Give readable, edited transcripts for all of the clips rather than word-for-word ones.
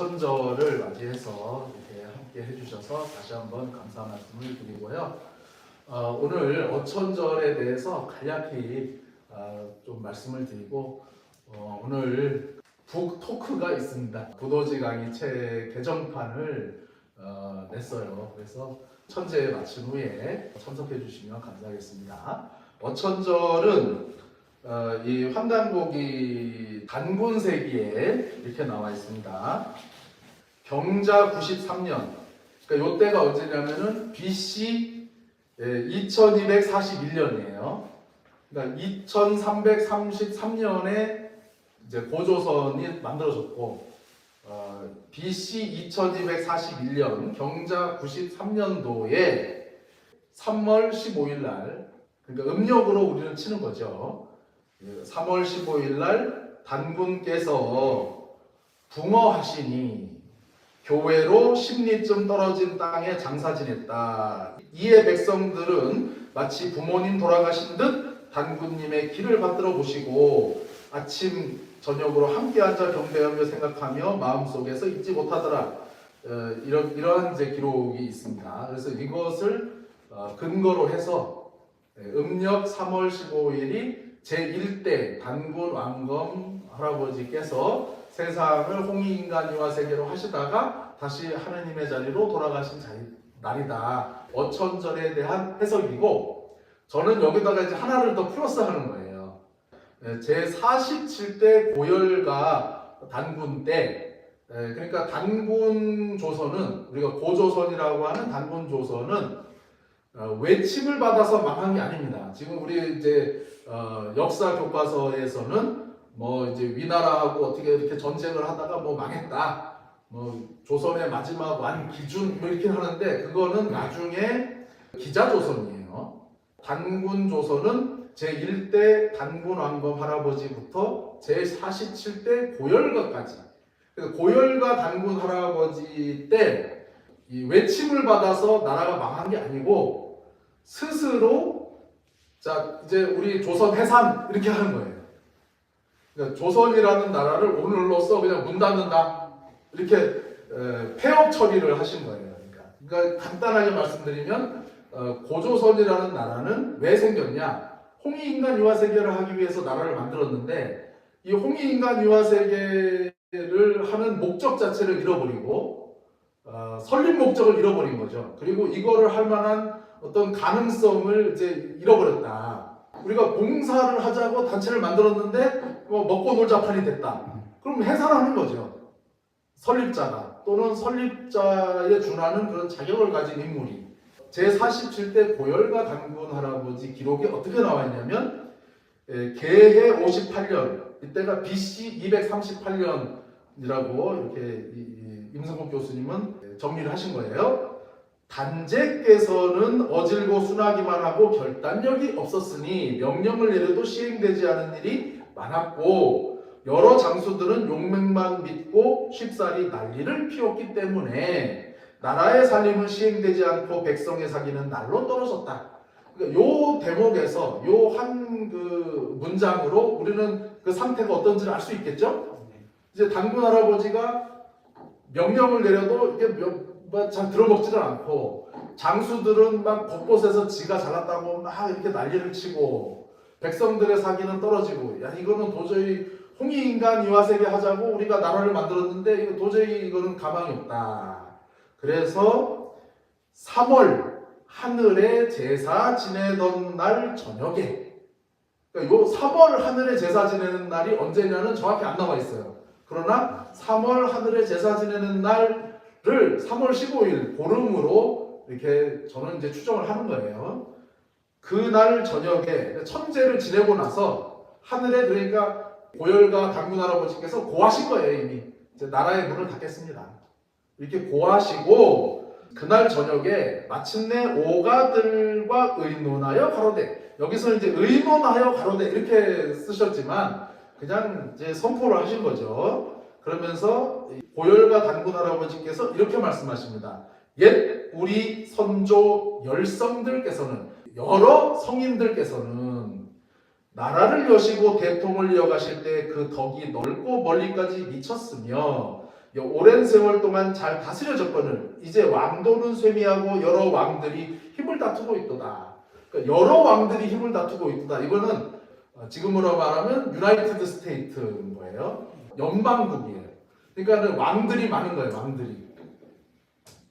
어천절을 맞이해서 이렇게 함께 해주셔서 다시 한번 감사 말씀을 드리고요. 오늘 어천절에 대해서 간략히 좀 말씀을 드리고 오늘 북 토크가 있습니다. 부도지 강의 책 개정판을 냈어요. 그래서 천제 마친 후에 참석해 주시면 감사하겠습니다. 어천절은 이 환단곡이 단군세기에 이렇게 나와 있습니다. 경자 93년, 그러니까 이때가 언제냐면은 BC 2241년이에요. 그러니까 2333년에 이제 고조선이 만들어졌고, BC 2241년 경자 93년도에 3월 15일 날, 그러니까 음력으로 우리는 치는 거죠. 3월 15일 날 단군께서 붕어하시니 교외로 10리쯤 떨어진 땅에 장사 지냈다. 이에 백성들은 마치 부모님 돌아가신 듯 단군님의 길을 받들어 보시고 아침 저녁으로 함께 앉아 경배하며 생각하며 마음속에서 잊지 못하더라. 이러한 이제 기록이 있습니다. 그래서 이것을 근거로 해서 음력 3월 15일이 제1대 단군 왕검 할아버지께서 세상을 홍익인간이와 세계로 하시다가 다시 하느님의 자리로 돌아가신 날이다. 어천절에 대한 해석이고, 저는 여기다가 이제 하나를 더 플러스 하는 거예요. 제47대 고열가 단군 때, 그러니까 단군 조선은, 우리가 고조선이라고 하는 단군 조선은 외침을 받아서 망한 게 아닙니다. 지금 우리 이제 역사 교과서에서는 뭐 이제 위나라하고 어떻게 이렇게 전쟁을 하다가 뭐 망했다, 뭐 조선의 마지막 완 기준 뭐 이렇게 하는데, 그거는 나중에 기자조선이에요. 단군 조선은 제1대 단군 왕검 할아버지부터 제47대 고열가까지, 고열가 단군 할아버지 때 이 외침을 받아서 나라가 망한 게 아니고 스스로 자 이제 우리 조선 해산 이렇게 하는 거예요. 그러니까 조선이라는 나라를 오늘로써 그냥 문 닫는다 이렇게 폐업 처리를 하신 거예요. 그러니까 간단하게 말씀드리면 고조선이라는 나라는 왜 생겼냐? 홍익인간 유아세계를 하기 위해서 나라를 만들었는데 이 홍익인간 유아세계를 하는 목적 자체를 잃어버리고 설립 목적을 잃어버린 거죠. 그리고 이거를 할 만한 어떤 가능성을 이제 잃어버렸다. 우리가 봉사를 하자고 단체를 만들었는데 뭐 먹고 놀자 판이 됐다. 그럼 해산하는 거죠. 설립자가 또는 설립자에 준하는 그런 자격을 가진 인물이. 제47대 고열가 단군 할아버지 기록이 어떻게 나와 있냐면 개해 58년, 이때가 BC 238년이라고 이렇게 임승국 교수님은 정리를 하신 거예요. 단제께서는 어질고 순하기만 하고 결단력이 없었으니 명령을 내려도 시행되지 않은 일이 많았고, 여러 장수들은 용맹만 믿고 쉽사리 난리를 피웠기 때문에 나라의 살림은 시행되지 않고 백성의 사기는 날로 떨어졌다. 그러니까 요 대목에서 요 한 그 문장으로 우리는 그 상태가 어떤지를 알 수 있겠죠? 이제 단군 할아버지가 명령을 내려도 이게 잘 들어먹지를 않고, 장수들은 막 곳곳에서 지가 잘났다고 막 이렇게 난리를 치고, 백성들의 사기는 떨어지고, 야 이거는 도저히 홍익인간 유아세계 하자고 우리가 나라를 만들었는데 이거 도저히 이거는 가망이 없다. 그래서 3월 하늘에 제사 지내던 날 저녁에, 그러니까 요 3월 하늘에 제사 지내는 날이 언제냐는 정확히 안 나와 있어요. 그러나 3월 하늘에 제사 지내는 날을 3월 15일 보름으로 이렇게 저는 이제 추정을 하는 거예요. 그날 저녁에 천제를 지내고 나서 하늘에, 그러니까 고열가 단군 할아버지께서 고하신 거예요. 이미 이제 나라의 문을 닫겠습니다. 이렇게 고하시고 그날 저녁에 마침내 오가들과 의논하여 가로되, 여기서 이제 의논하여 가로되 이렇게 쓰셨지만 그냥 이제 선포를 하신 거죠. 그러면서 고열가 단군 할아버지께서 이렇게 말씀하십니다. 옛 우리 선조 열성들께서는, 여러 성인들께서는 나라를 여시고 대통을 이어가실 때 그 덕이 넓고 멀리까지 미쳤으며 오랜 세월 동안 잘 다스려졌거늘 이제 왕도는 쇠미하고 여러 왕들이 힘을 다투고 있도다. 그러니까 여러 왕들이 힘을 다투고 있도다. 이거는 지금으로 말하면 유나이티드 스테이트인 거예요. 연방국이에요. 그러니까 왕들이 많은 거예요. 왕들이.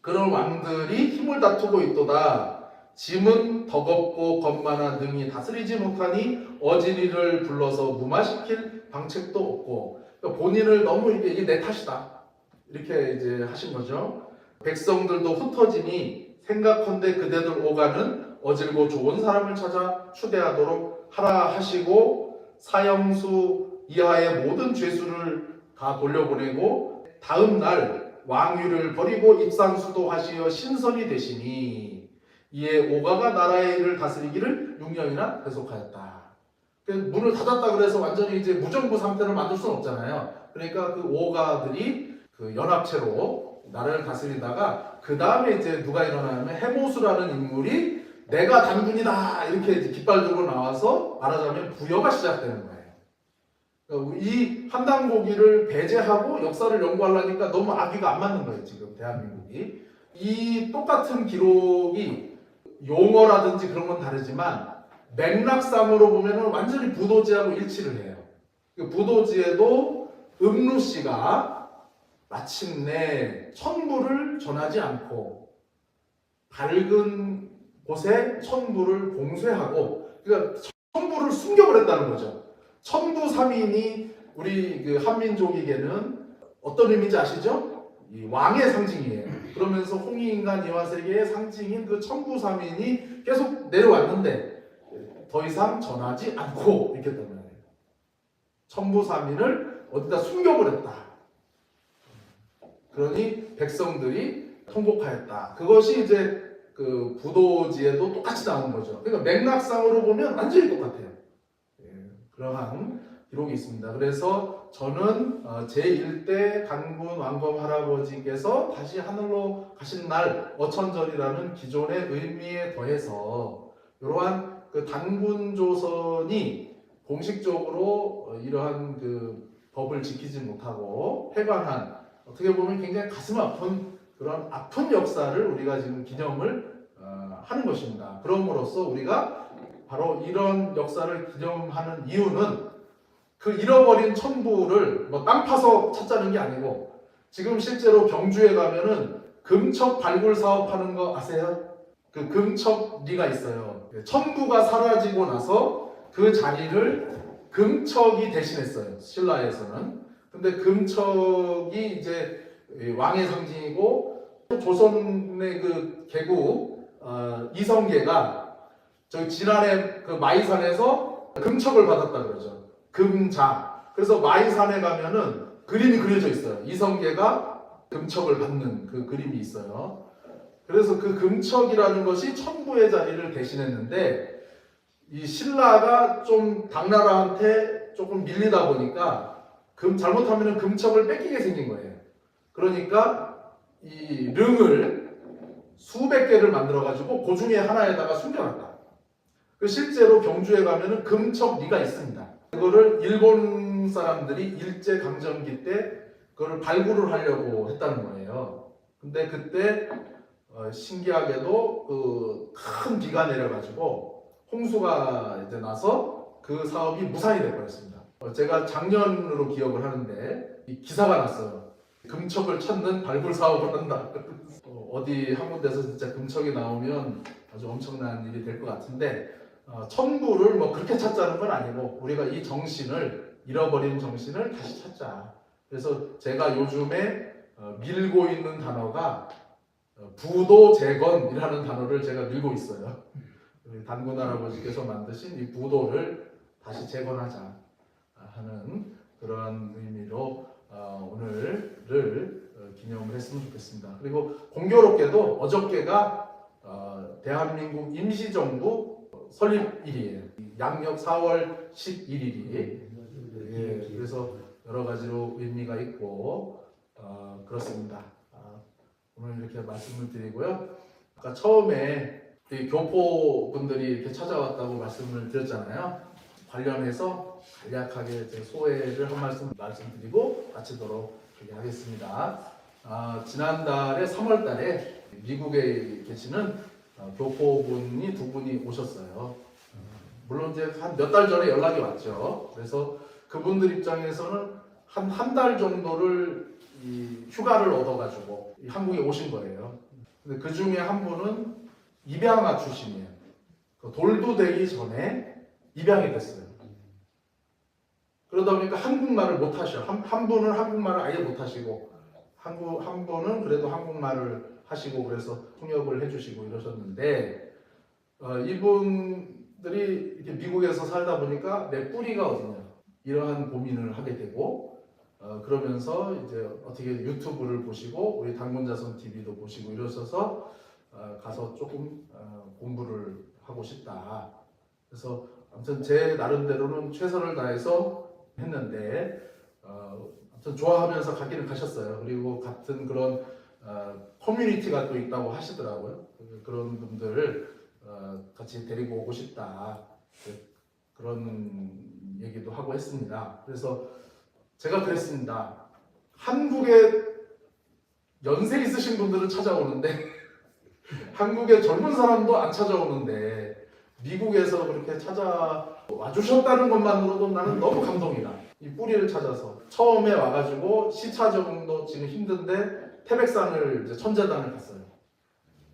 그런 왕들이 힘을 다투고 있도다. 짐은 덕없고 겁많아 능히 다스리지 못하니 어진이를 불러서 무마시킬 방책도 없고. 그러니까 본인을 너무 이게 내 탓이다. 이렇게 이제 하신 거죠. 백성들도 흩어지니 생각컨대 그대들 오가는 어질고 좋은 사람을 찾아 추대하도록 하라 하시고 사형수 이하의 모든 죄수를 다 돌려보내고 다음 날 왕위를 버리고 입상수도하시어 신선이 되시니 이에 오가가 나라의 일을 다스리기를 6년이나 계속하였다. 문을 닫았다 그래서 완전히 이제 무정부 상태를 만들 수는 없잖아요. 그러니까 그 오가들이 그 연합체로 나라를 다스리다가 그 다음에 이제 누가 일어나냐면 해모수라는 인물이 내가 단군이다 이렇게 이제 깃발 들고 나와서 말하자면 부여가 시작되는 거예요. 이 한단고기를 배제하고 역사를 연구하려니까 너무 아기가 안 맞는 거예요. 지금 대한민국이. 이 똑같은 기록이 용어라든지 그런 건 다르지만 맥락상으로 보면은 완전히 부도지하고 일치를 해요. 부도지에도 음루씨가 마침내 천부를 전하지 않고 밝은 곳에 천부를 공쇄하고, 그러니까 천부를 숨겨버렸다는 거죠. 천부삼인이 우리 그 한민족에게는 어떤 의미인지 아시죠? 이 왕의 상징이에요. 그러면서 홍익인간 이화세계의 상징인 그 천부삼인이 계속 내려왔는데 더 이상 전하지 않고 이렇게 했단 말이에요. 천부삼인을 어디다 숨겨버렸다. 그러니 백성들이 통곡하였다. 그것이 이제 그 부도지에도 똑같이 나오는 거죠. 그러니까 맥락상으로 보면 완전히 똑같아요. 그러한 기록이 있습니다. 그래서 저는 제1대 단군 왕검 할아버지께서 다시 하늘로 가신 날 어천절이라는 기존의 의미에 더해서 이러한 그 단군 조선이 공식적으로 이러한 그 법을 지키지 못하고 해관한, 어떻게 보면 굉장히 가슴 아픈 그런 아픈 역사를 우리가 지금 기념을 하는 것입니다. 그럼으로써 우리가 바로 이런 역사를 기념하는 이유는 그 잃어버린 천부를 뭐 땅 파서 찾자는 게 아니고, 지금 실제로 경주에 가면은 금척 발굴 사업하는 거 아세요? 그 금척리가 있어요. 천부가 사라지고 나서 그 자리를 금척이 대신했어요. 신라에서는. 근데 금척이 이제 왕의 상징이고, 조선의 그 개국 이성계가 저기 진안의 그 마이산에서 금척을 받았다 그러죠. 금자. 그래서 마이산에 가면은 그림이 그려져 있어요. 이성계가 금척을 받는 그 그림이 있어요. 그래서 그 금척이라는 것이 천부의 자리를 대신했는데, 이 신라가 좀 당나라한테 조금 밀리다 보니까 잘못하면 금척을 뺏기게 생긴 거예요. 그러니까 이 릉을 수백 개를 만들어 가지고 그 중에 하나에다가 숨겨놨다. 실제로 경주에 가면은 금척리가 있습니다. 그거를 일본 사람들이 일제강점기 때 그거를 발굴을 하려고 했다는 거예요. 근데 그때 신기하게도 그 큰 비가 내려가지고 홍수가 이제 나서 그 사업이 무산이 돼버렸습니다. 제가 작년으로 기억을 하는데 이 기사가 났어요. 금척을 찾는 발굴 사업을 한다. 어디 한 군데서 진짜 금척이 나오면 아주 엄청난 일이 될 것 같은데, 천부를 뭐 그렇게 찾자는 건 아니고 우리가 이 정신을, 잃어버린 정신을 다시 찾자. 그래서 제가 요즘에 밀고 있는 단어가 부도재건이라는 단어를 제가 밀고 있어요. 단군 할아버지께서 만드신 이 부도를 다시 재건하자 하는 그런 의미로 오늘을 기념을 했으면 좋겠습니다. 그리고 공교롭게도 어저께가 대한민국 임시정부 설립일이에요. 양력 4월 11일이. 그래서 여러 가지로 의미가 있고 그렇습니다. 오늘 이렇게 말씀을 드리고요. 아까 처음에 교포 분들이 이렇게 찾아왔다고 말씀을 드렸잖아요. 관련해서 간략하게 소회를 한 말씀드리고 마치도록 얘기하겠습니다. 지난달에 3월 달에 미국에 계시는 교포분이 두 분이 오셨어요. 물론 이제 한 몇 달 전에 연락이 왔죠. 그래서 그분들 입장에서는 한 달 정도를 이 휴가를 얻어가지고 한국에 오신 거예요. 근데 그 중에 한 분은 입양아 출신이에요. 돌도 되기 전에 입양이 됐어요. 그러다 보니까 한국말을 못 하셔. 한 분은 한국말을 아예 못 하시고, 한 분은 그래도 한국말을 하시고, 그래서 통역을 해주시고 이러셨는데, 이분들이 이렇게 미국에서 살다 보니까 내 뿌리가 어디냐, 이러한 고민을 하게 되고, 그러면서 이제 어떻게 유튜브를 보시고, 우리 당군자손 TV도 보시고 이러셔서 가서 조금 공부를 하고 싶다. 그래서 아무튼 제 나름대로는 최선을 다해서 했는데 아무튼 좋아하면서 가기는 가셨어요. 그리고 같은 그런 커뮤니티가 또 있다고 하시더라고요. 그런 분들 같이 데리고 오고 싶다. 그런 얘기도 하고 했습니다. 그래서 제가 그랬습니다. 한국에 연세 있으신 분들은 찾아오는데 한국의 젊은 사람도 안 찾아오는데 미국에서 그렇게 찾아와 주셨다는 것만으로도 나는 너무 감동이다. 이 뿌리를 찾아서 처음에 와가지고 시차 적응도 지금 힘든데 태백산을 이제 천재단을 갔어요.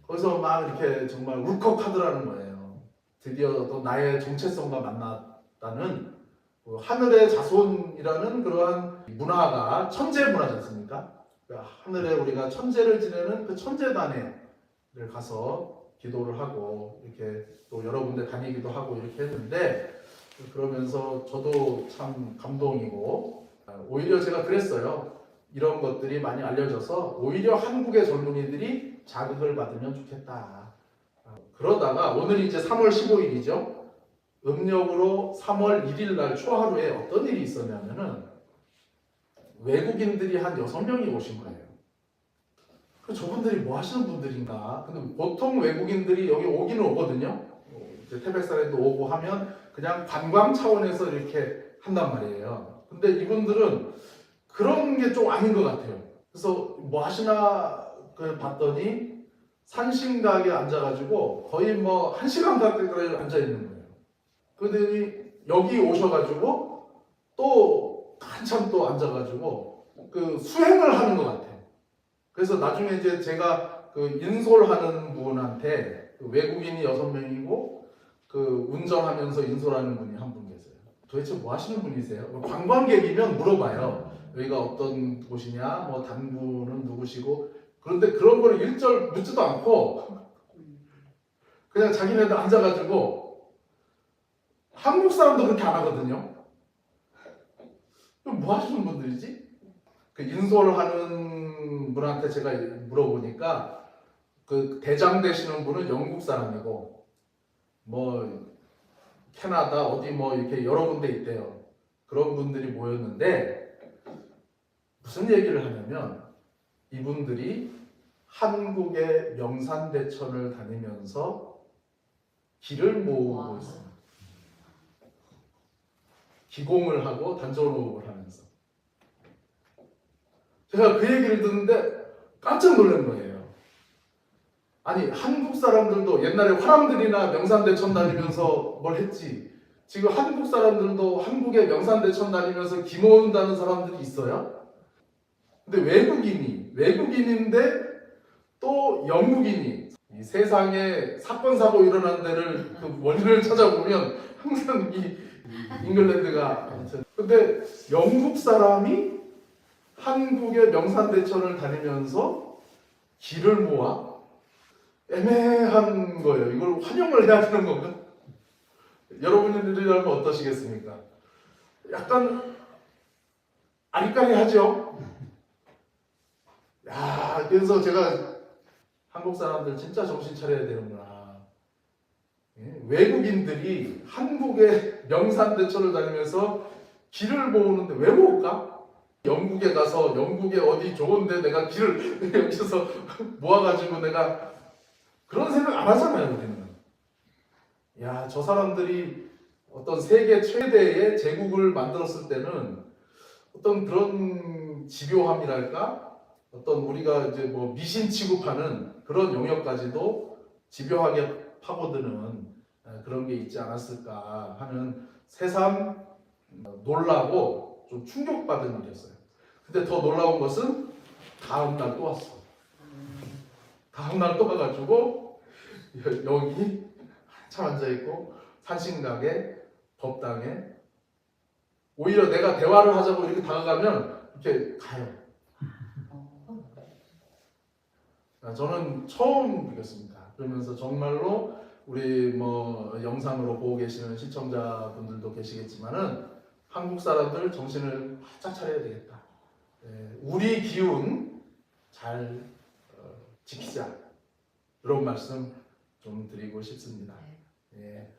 거기서 막 이렇게 정말 울컥하더라는 거예요. 드디어 또 나의 정체성과 만났다는 그 하늘의 자손이라는 그러한 문화가 천재 문화지 않습니까? 하늘에 우리가 천재를 지내는 그 천재단에 가서 기도를 하고 이렇게 또 여러 군데 다니기도 하고 이렇게 했는데 그러면서 저도 참 감동이고 오히려 제가 그랬어요. 이런 것들이 많이 알려져서 오히려 한국의 젊은이들이 자극을 받으면 좋겠다. 그러다가 오늘이 이제 3월 15일이죠. 음력으로 3월 1일 날 초하루에 어떤 일이 있었냐면은 외국인들이 한 6명이 오신 거예요. 저분들이 뭐 하시는 분들인가? 근데 보통 외국인들이 여기 오기는 오거든요. 이제 태백산에도 오고 하면 그냥 관광 차원에서 이렇게 한단 말이에요. 근데 이분들은 그런 게 좀 아닌 것 같아요. 그래서 뭐 하시나 봤더니 산신각에 앉아가지고 거의 뭐 1시간 가까이 앉아 있는 거예요. 그러더니 여기 오셔가지고 또 한참 또 앉아가지고 그 수행을 하는 것 같아요. 그래서 나중에 이제 제가 그 인솔하는 분한테 그 외국인이 6명이고 그 운전하면서 인솔하는 분이 한 분 계세요. 도대체 뭐 하시는 분이세요? 관광객이면 물어봐요. 여기가 어떤 곳이냐, 뭐 당구는 누구시고. 그런데 그런 거를 일절 묻지도 않고 그냥 자기네들 앉아가지고 한국 사람도 그렇게 안 하거든요. 그럼 뭐 하시는 분들이지? 그 인솔하는 분한테 제가 물어보니까 그 대장 되시는 분은 영국 사람이고 뭐 캐나다 어디 뭐 이렇게 여러 군데 있대요. 그런 분들이 모였는데 무슨 얘기를 하냐면 이분들이 한국의 명산대천을 다니면서 길을 모으고 있어요. 기공을 하고 단전호흡을 하면서. 제가 그 얘기를 듣는데 깜짝 놀란 거예요. 아니 한국 사람들도 옛날에 화랑들이나 명산대천 다니면서 뭘 했지. 지금 한국 사람들도 한국의 명산대천 다니면서 기 모은다는 사람들이 있어요. 근데 외국인인데 또 영국인이 이 세상에 사건 사고 일어난 데를 그 원인을 찾아보면 항상 이 잉글랜드가 아무튼 근데 영국 사람이 한국의 명산대천을 다니면서 길을 모아 애매한 거예요. 이걸 환영을 해야 되는 건가? 여러분들이라면 어떠시겠습니까? 약간 아리까리하죠. 야, 그래서 제가 한국 사람들 진짜 정신 차려야 되는구나. 외국인들이 한국의 명산대천을 다니면서 길을 모으는데 왜 모을까? 영국에 가서 영국에 어디 좋은데 내가 길을 여기서 모아가지고 내가 그런 생각 안 하잖아요, 우리는. 야, 저 사람들이 어떤 세계 최대의 제국을 만들었을 때는 어떤 그런 집요함이랄까 어떤 우리가 이제 뭐 미신 취급하는 그런 영역까지도 집요하게 파고드는 그런 게 있지 않았을까 하는 새삼 놀라고 좀 충격받은 일이었어요. 근데 더 놀라운 것은 다음 날 또 왔어. 다음 날 또 와가지고 여기 한참 앉아 있고 산신각에 법당에 오히려 내가 대화를 하자고 이렇게 다가가면 이렇게 가요. 저는 처음 느꼈습니다. 그러면서 정말로 우리 뭐 영상으로 보고 계시는 시청자분들도 계시겠지만은 한국 사람들 정신을 바짝 차려야 되겠다. 우리 기운 잘 지키자. 이런 말씀 좀 드리고 싶습니다. 예.